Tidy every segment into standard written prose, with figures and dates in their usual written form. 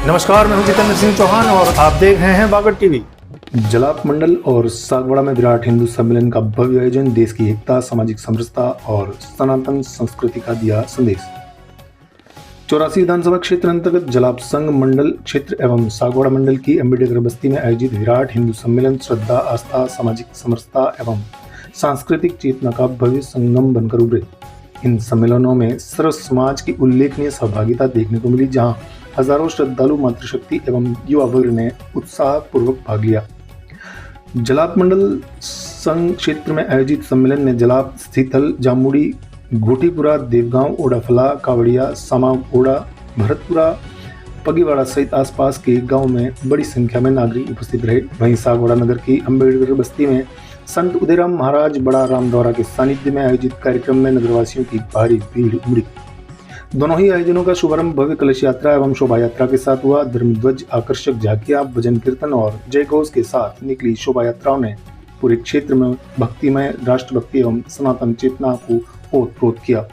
नमस्कार, मैं हूं जितेंद्र सिंह चौहान और आप देख रहे हैं बागड़ टीवी। जलाप मंडल और सागवाड़ा में विराट हिंदू सम्मेलन का भव्य आयोजन देश की एकता, सामाजिक समरसता और सनातन संस्कृति का दिया संदेश। 84 विधानसभा क्षेत्र अंतर्गत जलाप संघ मंडल क्षेत्र एवं सागवाड़ा मंडल की अम्बेडकर बस्ती में आयोजित विराट हिंदू सम्मेलन श्रद्धा, आस्था, सामाजिक समरसता एवं सांस्कृतिक चेतना का भव्य संगम बनकर उभरे। इन सम्मेलनों में सर्व समाज की उल्लेखनीय सहभागिता देखने को मिली, जहां हजारों श्रद्धालु, मातृशक्ति एवं युवा वर्ग ने उत्साह पूर्वक भाग लिया। जलाप मंडल संघ क्षेत्र में आयोजित सम्मेलन में जलाप, स्थीथल, जामुड़ी, घोटीपुरा, देवगांव, ओडाफला, कावड़िया, सामाओड़ा, भरतपुरा, पगीवाड़ा सहित आसपास के गांव में बड़ी संख्या में नागरिक उपस्थित रहे। वहीं सागवाड़ा नगर की अम्बेडकर बस्ती में संत उदयराम महाराज बड़ा राम द्वारा के सानिध्य में आयोजित कार्यक्रम में नगरवासियों की भारी भीड़ उमड़ी। दोनों ही आयोजनों का शुभारंभ भव्य कलश यात्रा एवं शोभा यात्रा के साथ हुआ। धर्मध्वज, आकर्षक झांकियां, भजन कीर्तन और जय घोष के साथ निकली शोभा यात्राओं ने पूरे क्षेत्र में भक्तिमय, राष्ट्रभक्ति एवं सनातन चेतना को ओतप्रोत किया।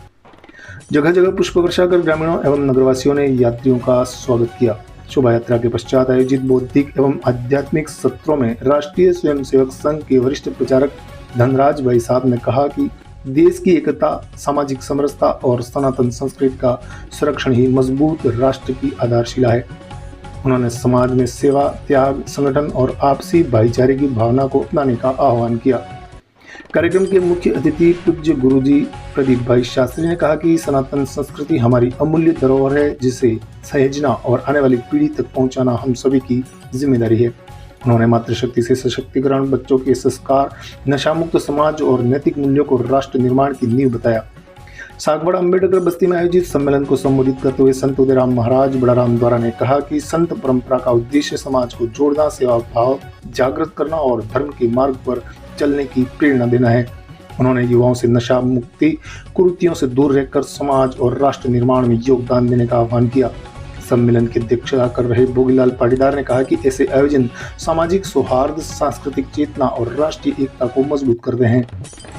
जगह जगह पुष्प वर्षा कर ग्रामीणों एवं नगरवासियों ने यात्रियों का स्वागत किया। शोभा यात्रा के पश्चात आयोजित बौद्धिक एवं आध्यात्मिक सत्रों में राष्ट्रीय स्वयंसेवक संघ के वरिष्ठ प्रचारक धनराज भाई साहब ने कहा कि देश की एकता, सामाजिक समरसता और सनातन संस्कृति का संरक्षण ही मजबूत राष्ट्र की आधारशिला है। उन्होंने समाज में सेवा, त्याग, संगठन और आपसी भाईचारे की भावना को अपनाने का आह्वान किया। कार्यक्रम के मुख्य अतिथि पूज्य गुरुजी प्रदीप भाई शास्त्री ने कहा कि सनातन संस्कृति हमारी अमूल्य धरोहर है, जिसे सहेजना और आने वाली पीढ़ी तक पहुंचाना हम सभी की जिम्मेदारी है। उन्होंने मातृशक्ति से सशक्तिकरण, बच्चों के संस्कार, नशा मुक्त समाज और नैतिक मूल्यों को राष्ट्र निर्माण की नींव बताया। सागवाड़ा अम्बेडकर बस्ती में आयोजित सम्मेलन को संबोधित करते हुए संत उदयराम महाराज बड़ा राम द्वारा ने कहा कि संत परंपरा का उद्देश्य समाज को जोड़ना, सेवा भाव जागृत करना और धर्म के मार्ग पर चलने की प्रेरणा देना है। उन्होंने युवाओं से नशा मुक्ति कुरीतियों से दूर रहकर समाज और राष्ट्र निर्माण में योगदान देने का आह्वान किया। सम्मेलन की अध्यक्षता कर रहे भोगीलाल पाटीदार ने कहा कि ऐसे आयोजन सामाजिक सौहार्द, सांस्कृतिक चेतना और राष्ट्रीय एकता को मजबूत करते हैं।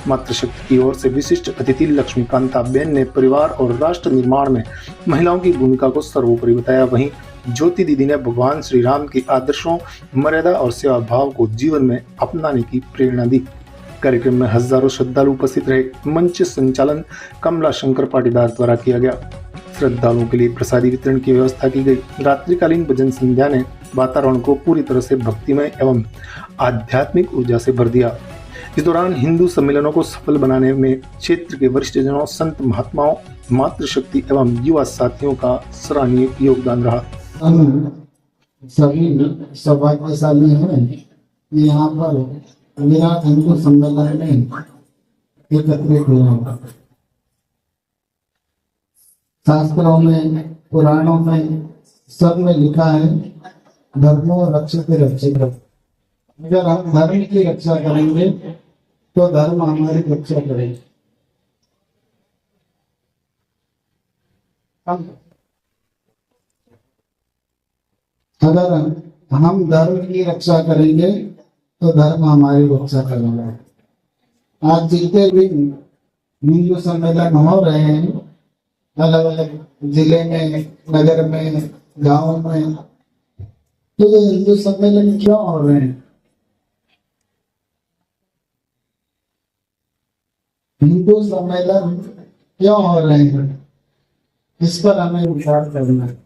मातृशक्ति की ओर से विशिष्ट अतिथि लक्ष्मीकांता बेन ने परिवार और राष्ट्र निर्माण में महिलाओं की भूमिका को सर्वोपरि बताया। वहीं ज्योति दीदी ने भगवान श्री राम के आदर्शों, मर्यादा और सेवा भाव को जीवन में अपनाने की प्रेरणा दी। कार्यक्रम में हजारों श्रद्धालु उपस्थित रहे। मंच संचालन कमला शंकर पाटीदार द्वारा किया गया। श्रद्धालुओं के लिए प्रसादी वितरण की व्यवस्था की गई। रात्रिकालीन भजन संध्या ने वातावरण को पूरी तरह से भक्तिमय एवं आध्यात्मिक ऊर्जा से भर दिया। इस दौरान हिंदू सम्मेलनों को सफल बनाने में क्षेत्र के वरिष्ठ जनों, संत महात्माओं, मातृशक्ति एवं युवा साथियों का सराहनीय योगदान रहा। सभी सौभाग्यशाली हैं कि यहाँ पर विराट हिंदू सम्मेलन में एकत्रित हुए हैं। शास्त्रों में, पुराणों में सब में लिखा है, धर्मो रक्षते रक्षित। अगर हम धर्म की रक्षा करेंगे तो धर्म हमारी रक्षा करेगा। अगर हम धर्म की रक्षा करेंगे तो धर्म हमारी रक्षा करेगा। आज जितने भी हिंदू सम्मेलन हो रहे हैं, अलग अलग जिले में, नगर में, गांव में, तो ये हिंदू सम्मेलन क्यों हो रहे हैं? हिंदू सम्मेलन क्यों हो रहे हैं, इस पर हमें विचार करना है।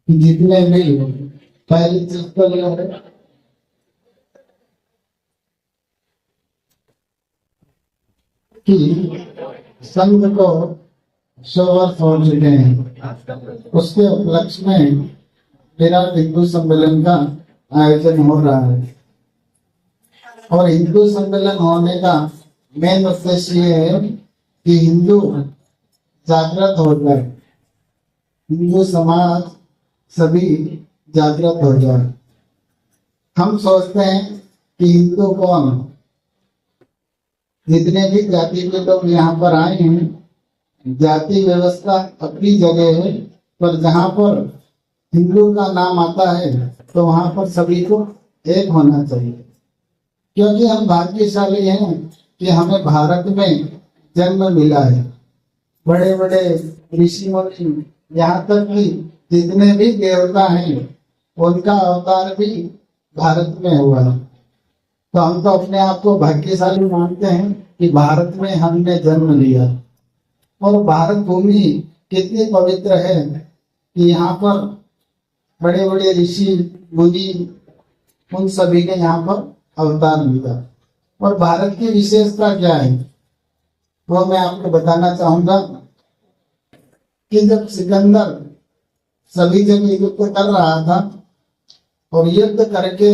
जितने भी पहली चीज तो यह है कि संघ को 100 वर्ष हो चुके हैं। उसके उपलक्ष्य में विराट हिंदू सम्मेलन का आयोजन हो रहा है और हिंदू सम्मेलन होने का मेन उद्देश्य ये है कि हिंदू जागृत हो जाए, हिंदू समाज सभी जागृत हो जाए। हम सोचते हैं कि हिंदू कौन? जितने भी जाति के लोग यहाँ पर आए हैं, जाति व्यवस्था अपनी जगह है, पर जहाँ पर हिंदू का नाम आता है तो वहां पर सभी को एक होना चाहिए, क्योंकि हम भाग्यशाली हैं कि हमें भारत में जन्म मिला है। बड़े बड़े ऋषि मुनि, यहाँ तक कि जितने भी देवता हैं उनका अवतार भी भारत में हुआ है। तो हम तो अपने आप को भाग्यशाली मानते हैं कि भारत में हमने जन्म लिया। और भारत भूमि कितनी पवित्र है कि यहाँ पर बड़े बड़े ऋषि मुनि उन सभी ने यहाँ पर अवतार लिया। और भारत की विशेषता क्या है वो मैं आपको बताना चाहूंगा कि जब सिकंदर सभी जगह युद्ध कर रहा था और युद्ध करके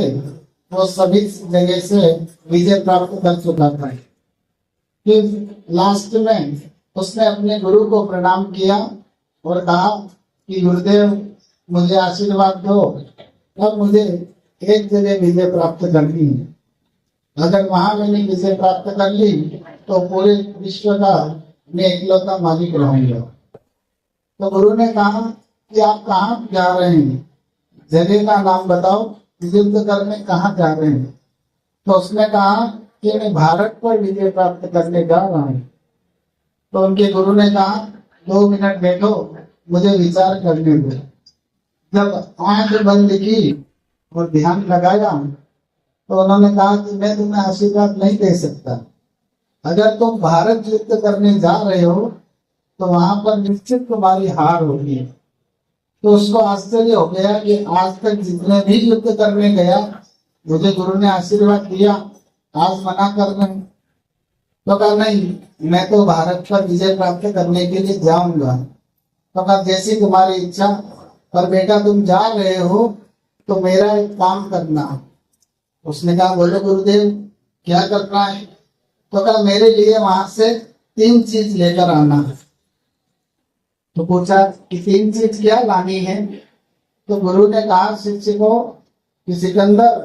वो सभी जगह से विजय प्राप्त कर चुका था, फिर लास्ट में उसने अपने गुरु को प्रणाम किया और कहा कि गुरुदेव मुझे आशीर्वाद दो, अब मुझे एक जगह विजय प्राप्त करनी है। अगर वहां मैंने विजय प्राप्त कर ली तो पूरे विश्व का मैं इकलौता मालिक रहूंगा। तो गुरु ने कहा कि आप कहाँ जा रहे हैं, जगह का नाम बताओ, युद्ध करने कहाँ जा रहे हैं। तो उसने कहा कि मैं भारत पर विजय प्राप्त करने जा रहा हूँ। तो उनके गुरु ने कहा 2 मिनट बैठो, मुझे विचार करने दो। जब आंख बंद की और ध्यान लगाया तो उन्होंने कहा कि मैं तुम्हें आशीर्वाद नहीं दे सकता। अगर तुम भारत युद्ध करने जा रहे हो तो वहां पर निश्चित तुम्हारी हार होगी। तो उसको आश्चर्य हो गया कि आज तक जितने भी युद्ध करने गया मुझे गुरु ने आशीर्वाद दिया, आज मना कर रहे हैं। तो कहा नहीं, मैं तो भारत पर विजय प्राप्त करने के लिए जाऊंगा। तो कहा जैसी तुम्हारी इच्छा, पर बेटा तुम जा रहे हो तो मेरा एक काम करना। उसने कहा बोलो गुरुदेव क्या करना है। तो कहा मेरे लिए वहां से 3 चीज लेकर आना। तो पूछा कि 3 चीज क्या लानी है। तो गुरु ने कहा शिष्य को कि सिकंदर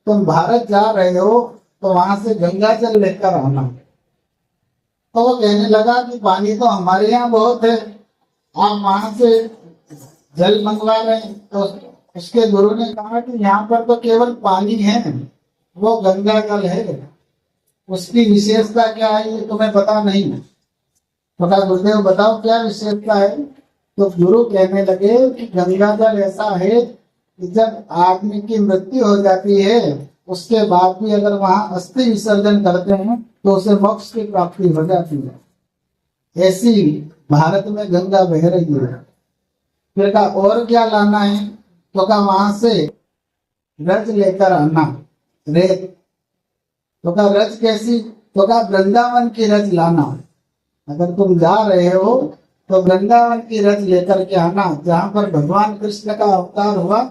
तुम भारत जा रहे हो तो वहां से गंगा जल लेकर आना। तो वो कहने लगा कि पानी तो हमारे यहाँ बहुत है, आप वहां से जल मंगवा रहे हैं। तो उसके गुरु ने कहा कि यहाँ पर तो केवल पानी है, वो गंगा जल है, उसकी विशेषता क्या है ये तुम्हें पता नहीं। तो कहा गुरुदेव बताओ क्या विशेषता है। तो गुरु कहने लगे कि गंगा जल ऐसा है कि जब आदमी की मृत्यु हो जाती है उसके बाद भी अगर वहां अस्थि विसर्जन करते हैं तो उसे मोक्ष की प्राप्ति हो जाती है। ऐसी भारत में गंगा बह रही है। फिर कहा और क्या लाना है। तो कहा वहां से रज लेकर आना, रेत। तो कहा रज कैसी। तो कहा वृंदावन की रज लाना। अगर तुम जा रहे हो तो वृंदावन की रज लेकर के आना, जहाँ पर भगवान कृष्ण का अवतार हुआ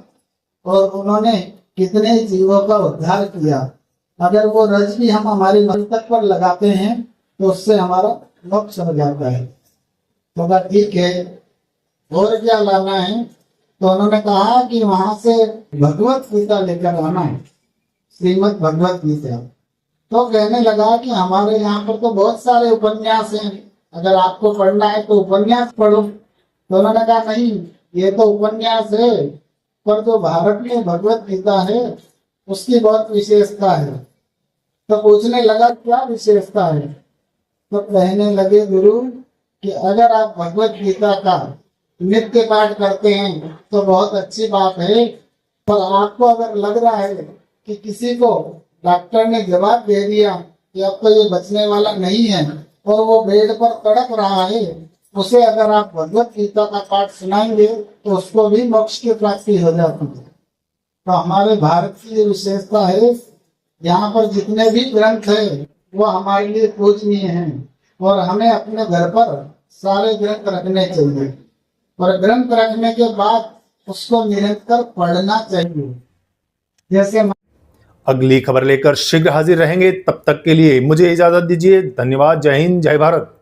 और उन्होंने कितने जीवों का उद्धार किया। अगर वो रज भी हम हमारे मस्तक पर लगाते हैं तो उससे हमारा मोक्ष हो जाता है। तो कहा ठीक है, और क्या लाना है। तो उन्होंने कहा कि वहां से भगवत गीता लेकर आना है, श्रीमद् भगवत गीता। तो कहने लगा कि हमारे यहाँ पर तो बहुत सारे उपन्यास हैं, अगर आपको पढ़ना है तो उपन्यास पढ़ो। तो उन्होंने कहा नहीं, ये तो उपन्यास है, पर जो भारत में भगवत गीता है उसकी बहुत विशेषता है। तो पूछने लगा क्या विशेषता है। तो कहने लगे गुरु कि अगर आप भगवत गीता का नित्य पाठ करते हैं तो बहुत अच्छी बात है, पर आपको अगर लग रहा है कि किसी को डॉक्टर ने जवाब दे दिया कि अब तो ये बचने वाला नहीं है और वो बेड पर तड़प रहा है, उसे अगर आप भगवत गीता का पाठ सुनाएंगे तो उसको भी मोक्ष की प्राप्ति हो जाती है। तो हमारे भारत की ये विशेषता है, यहाँ पर जितने भी ग्रंथ है वो हमारे लिए पूजनीय हैं और हमें अपने घर पर सारे ग्रंथ रखने चाहिए। और ग्रंथ रखने के बाद उसको निरंतर पढ़ना चाहिए। जैसे अगली खबर लेकर शीघ्र हाजिर रहेंगे, तब तक के लिए मुझे इजाजत दीजिए। धन्यवाद। जय हिंद, जय भारत।